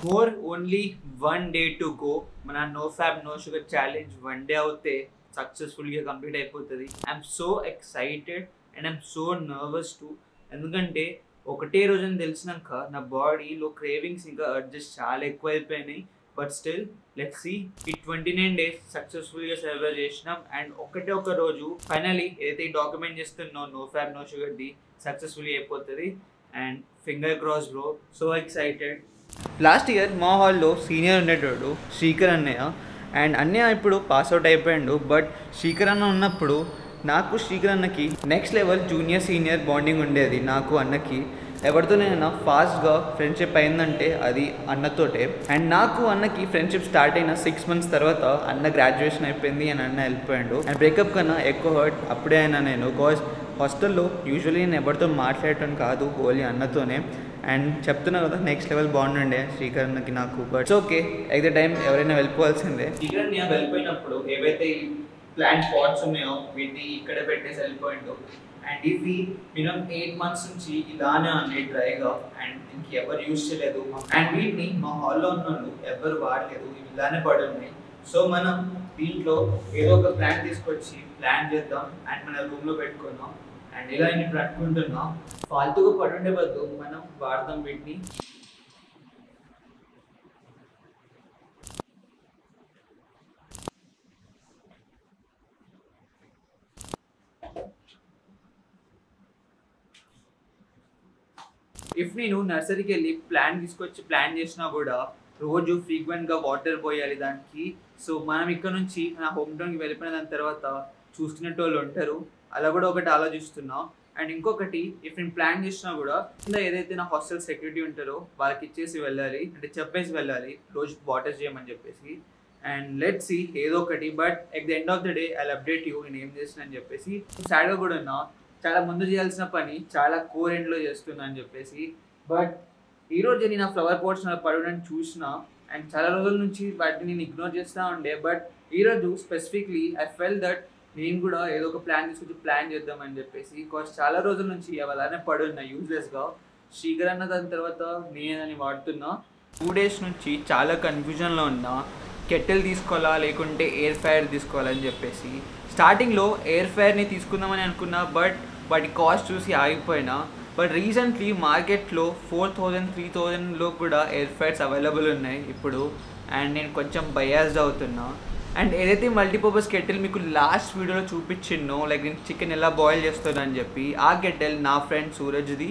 more only 1 day to go. మన no fab no sugar challenge 1 day అవుతే సక్సెస్ఫుల్గా complete అయిపోతుంది. I'm so excited and I'm so nervous too. ఎందుకంటే ఒకటే రోజని తెలిసినాక నా బాడీలో క్రేవింగ్స్ ఇంకా అడ్జస్ట్ చాలా ఎక్కువ అయిపోయినాయి. But still let's see. ఈ 29 days సక్సెస్ఫుల్గా సెలబ్రేట్ చేసినాం. అండ్ ఒక రోజు ఫైనలీ ఏదైతే డాక్యుమెంట్ చేస్తున్నో నో ఫ్యాబ్ నో షుగర్ది సక్సెస్ఫుల్లీ అయిపోతుంది. And finger cross bro, so excited. Last year మా హాల్లో సీనియర్ ఉండేటోడు శ్రీకర్ అన్నయ్య. అండ్ అన్నయ్య ఇప్పుడు పాస్అవుట్ అయిపోయాడు. బట్ శ్రీకర్ అన్న ఉన్నప్పుడు నాకు శ్రీకర్ అన్నకి next level junior senior bonding ఉండేది. నాకు అన్నకి ఎవరితోనైనా ఫాస్ట్గా ఫ్రెండ్షిప్ అయిందంటే అది అన్నతోటే. అండ్ నాకు అన్నకి ఫ్రెండ్షిప్ స్టార్ట్ అయిన 6 months తర్వాత అన్న గ్రాడ్యుయేషన్ అయిపోయింది అండ్ అన్న వెళ్ళిపోయాడు. అండ్ బ్రేకప్ కన్నా ఎక్కువ హర్ట్ అప్పుడే అయినా నేను. బికాజ్ హాస్టల్లో యూజువల్లీ నేను ఎవరితో మాట్లాడటం కాదు, ఓన్లీ అన్నతోనే. అండ్ చెప్తున్నా కదా నెక్స్ట్ లెవెల్ బాండ్ ఉండే శ్రీకర్ అన్నకి నాకు. But okay, at the time ఎవరైనా వెళ్ళిపోవాల్సిందే. శ్రీకర్ అన్నయ్య వెళ్ళిపోయినప్పుడు ఏవైతే ప్లాంట్ స్పాట్స్ ఉన్నాయో వీటిని ఇక్కడ పెట్టేసి వెళ్ళిపోయిండు. అండ్ ఇవి మినిమం 8 months నుంచి ఇలానే ఉన్నాయి డ్రైగా. అండ్ ఇంకెవరు యూజ్ చేయలేదు. అండ్ వీటిని మా హాల్లో ఉన్న వాళ్ళు ఎవరు వాడలేదు, ఇవి ఇలానే పడి ఉన్నాయి. సో మనం దీంట్లో ఏదో ఒక ప్లాంట్ తీసుకొచ్చి ప్లాంట్ చేద్దాం అండ్ మన రూమ్లో పెట్టుకుందాం. అండ్ ఇలా ఇప్పుడు అనుకుంటున్నాం, ఫాల్తుగా పడుండే బదులు మనం వాడదాం వీటిని. ఇఫ్ నేను నర్సరీకి వెళ్ళి ప్లాంట్ తీసుకొచ్చి ప్లాంట్ చేసినా కూడా రోజు ఫ్రీక్వెంట్గా వాటర్ పోయాలి దానికి. సో మనం ఇక్కడ నుంచి నా హోమ్ టౌన్కి వెళ్ళిపోయిన దాని తర్వాత చూసుకునేట వాళ్ళు ఉంటారు. అలా కూడా ఒకటి ఆలోచిస్తున్నా. అండ్ ఇంకొకటి, ఇఫ్ నేను ప్లాన్ చేసినా కూడా కింద ఏదైతే నా హాస్టల్ సెక్యూరిటీ ఉంటారో వాళ్ళకి ఇచ్చేసి వెళ్ళాలి, అంటే చెప్పేసి వెళ్ళాలి రోజు వాటర్ చేయమని చెప్పేసి. అండ్ లెట్ సీ ఏదో ఒకటి. But at the end of the day I update you నేను ఏం చేసిన అని చెప్పేసి. సాడ్గా కూడా ఉన్నా, చాలా ముందు చేయాల్సిన పని చాలా కోర్ ఎండ్లో చేస్తున్నా అని చెప్పేసి. బట్ ఈరోజు నేను ఆ ఫ్లవర్ పాట్స్ పడడానికి చూసిన. అండ్ చాలా రోజుల నుంచి వాటిని నేను ఇగ్నోర్ చేస్తూ ఉండే. బట్ ఈరోజు స్పెసిఫిక్లీ ఐ ఫెల్ దట్ నేను కూడా ఏదో ఒక ప్లాన్ తీసుకొచ్చి ప్లాన్ చేద్దామని చెప్పేసి. బికాస్ చాలా రోజుల నుంచి అవి అలానే పడున్నా యూజ్లెస్గా. శ్రీకర్ అన్న దాని తర్వాత నేనని వాడుతున్నా. 2 days నుంచి చాలా కన్ఫ్యూజన్లో ఉన్నా, కెటిల్ తీసుకోవాలా లేకుంటే ఎయిర్ ఫ్రైయర్ తీసుకోవాలని చెప్పేసి. స్టార్టింగ్లో ఎయిర్ ఫ్రైయర్ని తీసుకుందామని అనుకున్నా, బట్ వాటి కాస్ట్ చూసి ఆగిపోయినా. బట్ రీసెంట్లీ మార్కెట్లో 4000-3000లో కూడా ఎయిర్ ఫ్రైయర్స్ అవైలబుల్ ఉన్నాయి ఇప్పుడు. అండ్ నేను కొంచెం బయాస్డ్ అవుతున్నా. అండ్ ఏదైతే మల్టీపర్పస్ కెటిల్ మీకు లాస్ట్ వీడియోలో చూపించిన్నో, లైక్ నేను చికెన్ ఎలా బాయిల్ చేస్తాను అని చెప్పి, ఆ కెటిల్ నా ఫ్రెండ్ సూరజ్ది.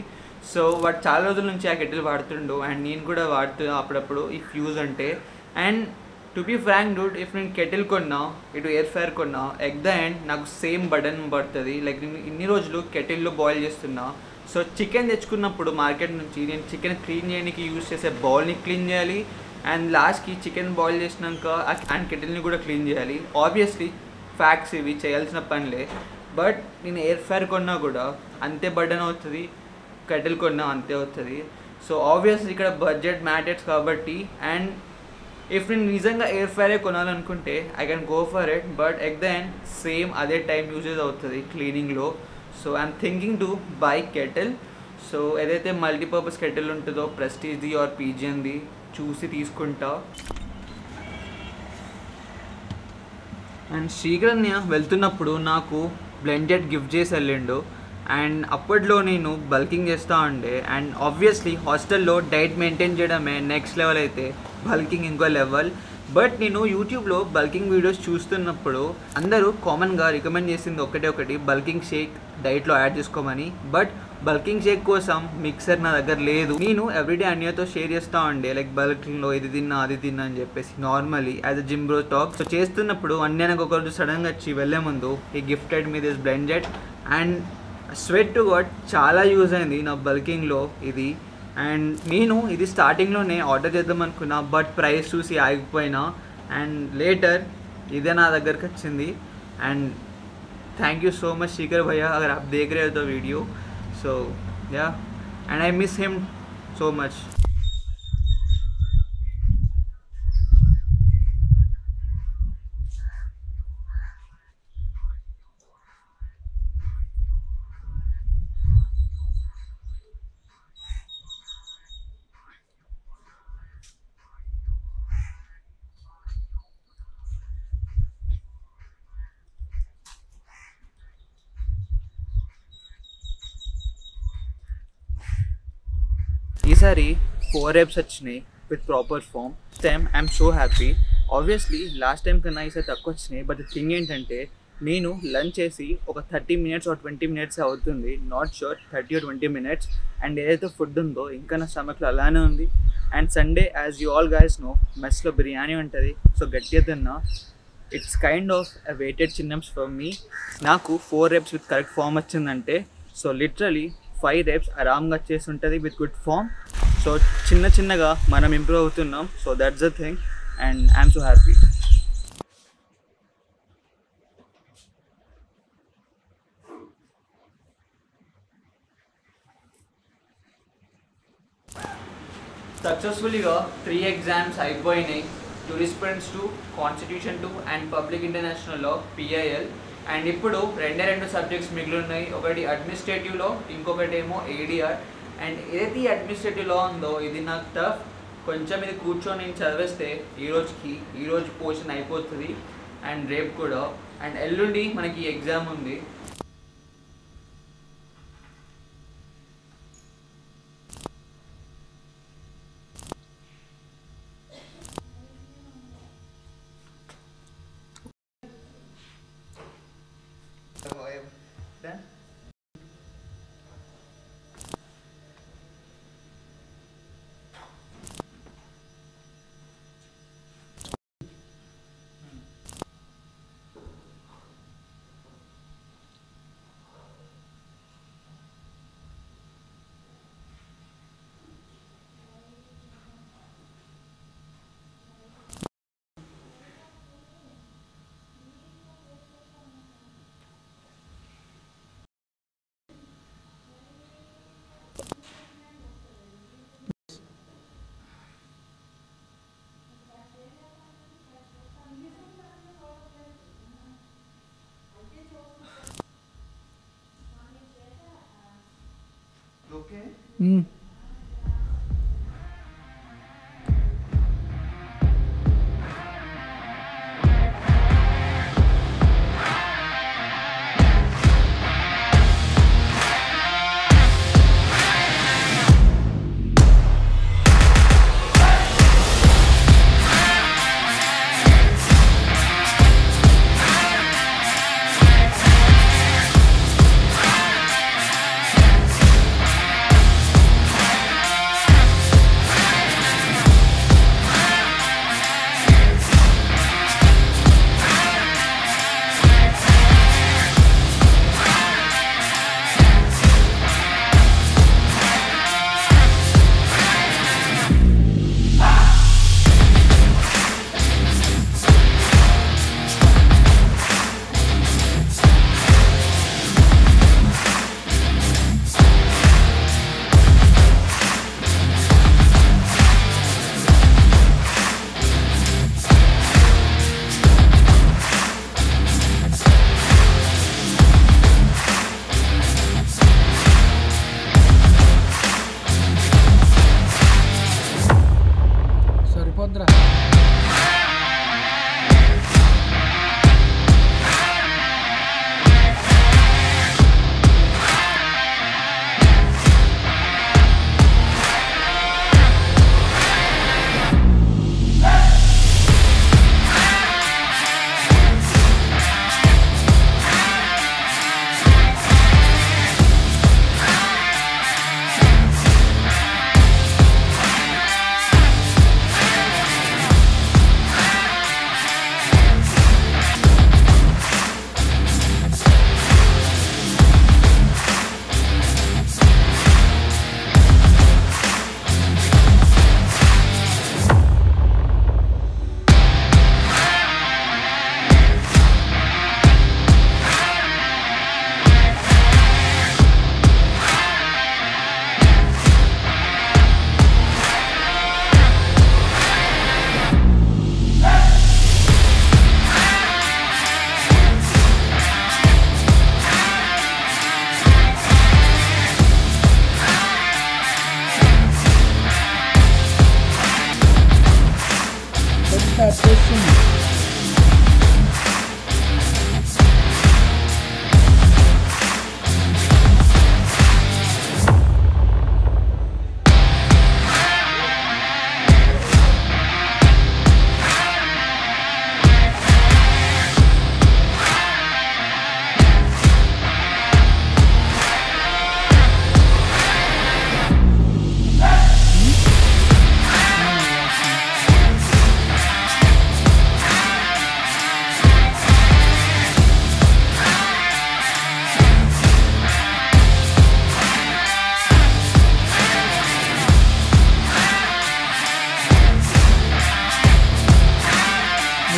సో వాడు చాలా రోజుల నుంచి ఆ కెటిల్ వాడుతుండు. అండ్ నేను కూడా వాడుతున్నా అప్పుడప్పుడు ఈ ఫ్యూజ్ అంటే. And to be frank dude, if నేను కెటిల్ కొన్నా ఇటు ఎయిర్ ఫ్రైయర్ కొన్నా, ఎట్ ద ఎండ్ నాకు సేమ్ బటన్ పడుతుంది. లైక్ నేను ఇన్ని రోజులు కెటిల్లో బాయిల్ చేస్తున్నా. సో చికెన్ తెచ్చుకున్నప్పుడు మార్కెట్ నుంచి నేను చికెన్ క్లీన్ చేయడానికి యూజ్ చేసే బౌల్ని క్లీన్ చేయాలి. అండ్ లాస్ట్కి చికెన్ బాయిల్ చేసినాక అండ్ కెటిల్ని కూడా క్లీన్ చేయాలి. ఆబ్వియస్లీ ఫ్యాక్ట్స్ ఇవి చేయాల్సిన పనిలే. బట్ నేను ఎయిర్ ఫ్రైయర్ కొన్నా కూడా అంతే బటన్ అవుతుంది, కెటిల్ కొన్నా అంతే అవుతుంది. సో ఆబ్వియస్లీ ఇక్కడ బడ్జెట్ మ్యాటర్స్ కాబట్టి. అండ్ ఇఫ్ నేను నిజంగా ఎయిర్ ఫ్రైయర్ కొనాలనుకుంటే I can go for it. But at the end same అదే టైం యూజెస్ అవుతుంది క్లీనింగ్లో. So I'm thinking to buy kettle. So ఏదైతే మల్టీపర్పస్ కెటిల్ ఉంటుందో ప్రెస్టీజ్ది ఆర్ పీజియన్ది చూసి తీసుకుంటా. అండ్ శ్రీకర్ అన్నయ్య వెళ్తున్నప్పుడు నాకు బ్లెండెడ్ గిఫ్ట్ చేసి వెళ్ళిండు. అండ్ అప్పట్లో నేను బల్కింగ్ చేస్తూ ఉండే. అండ్ ఆబ్వియస్లీ హాస్టల్లో డైట్ మెయింటైన్ చేయడమే నెక్స్ట్ లెవెల్ అయితే బల్కింగ్ ఇంకో లెవెల్. బట్ నేను యూట్యూబ్లో బల్కింగ్ వీడియోస్ చూస్తున్నప్పుడు అందరూ కామన్గా రికమెండ్ చేసింది ఒకటి బల్కింగ్ షేక్ డైట్లో యాడ్ చేసుకోమని. బట్ బల్కింగ్ షేక్ కోసం మిక్సర్ నా దగ్గర లేదు. నేను ఎవ్రీడే అన్నయ్యతో షేర్ చేస్తూ ఉండే, లైక్ బల్కింగ్లో ఇది తిన్నా అది తిన్నా అని చెప్పేసి normally as a gym bro talk. So చేస్తున్నప్పుడు అన్నయ్య నాకు ఒకరోజు సడన్గా వచ్చి వెళ్ళే ముందు ఈ gifted me this blended. And sweat to God చాలా యూజ్ అయింది నా బల్కింగ్లో ఇది. అండ్ నేను ఇది స్టార్టింగ్లోనే ఆర్డర్ చేద్దాం అనుకున్నా, బట్ ప్రైస్ చూసి ఆగిపోయినా. అండ్ లేటర్ ఇదే నా దగ్గరకు వచ్చింది. And thank you so much Shikhar भैया, अगर आप देख रहे हो तो video. So yeah and I miss him so much. ఈసారి 4 reps వచ్చినాయి with proper form. Time I'm so happy. Obviously last time కన్నా ఈసారి తక్కువ వచ్చినాయి. బట్ ద థింగ్ ఏంటంటే నేను లంచ్ చేసి ఒక 30 minutes or 20 minutes అవుతుంది, not sure 30 or 20 minutes. And ఏదైతే ఫుడ్ ఉందో ఇంకా నా స్టమక్లో అలానే ఉంది. And Sunday as you all guys know మెస్లో బిర్యానీ ఉంటుంది. సో గట్టిగా తిన్నా. It's kind of a weighted chin ups for me. నాకు 4 reps విత్ కరెక్ట్ ఫామ్ వచ్చిందంటే సో లిటరలీ 5 reps ఆరామ్గా వచ్చేసి ఉంటుంది విత్ గుడ్ ఫామ్. సో చిన్నగా మనం ఇంప్రూవ్ అవుతున్నాం. So that's the thing and I'm so happy. సక్సెస్ఫుల్గా 3 exams అయిపోయినాయి. Jurisprudence 2, constitution 2 and public international law PIL. And ఇప్పుడు 2 సబ్జెక్ట్స్ మిగిలి ఉన్నాయి. ఒకటి అడ్మినిస్ట్రేటివ్లో, ఇంకొకటి ఏమో ADR. అండ్ ఏదైతే ఈ అడ్మినిస్ట్రేటివ్ లా ఉందో ఇది నాకు టఫ్. కొంచెం ఇది కూర్చొని నేను చదివేస్తే ఈరోజు పోర్షన్ అయిపోతుంది అండ్ రేపు కూడా. అండ్ ఎల్లుండి మనకి ఎగ్జామ్ ఉంది. Okay.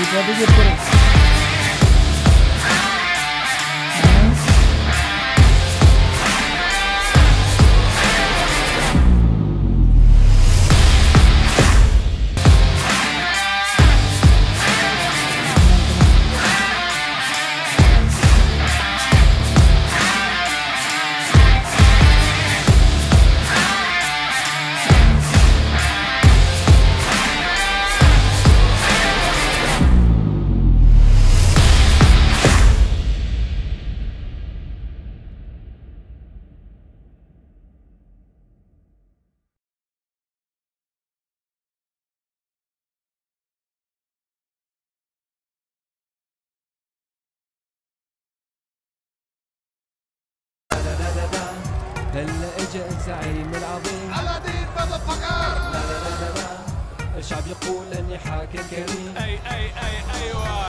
strategy చెప్తారు. هلا اجا الزعيم العظيم علادين مذفقر. الشعب يقول اني حاكم كريم. اي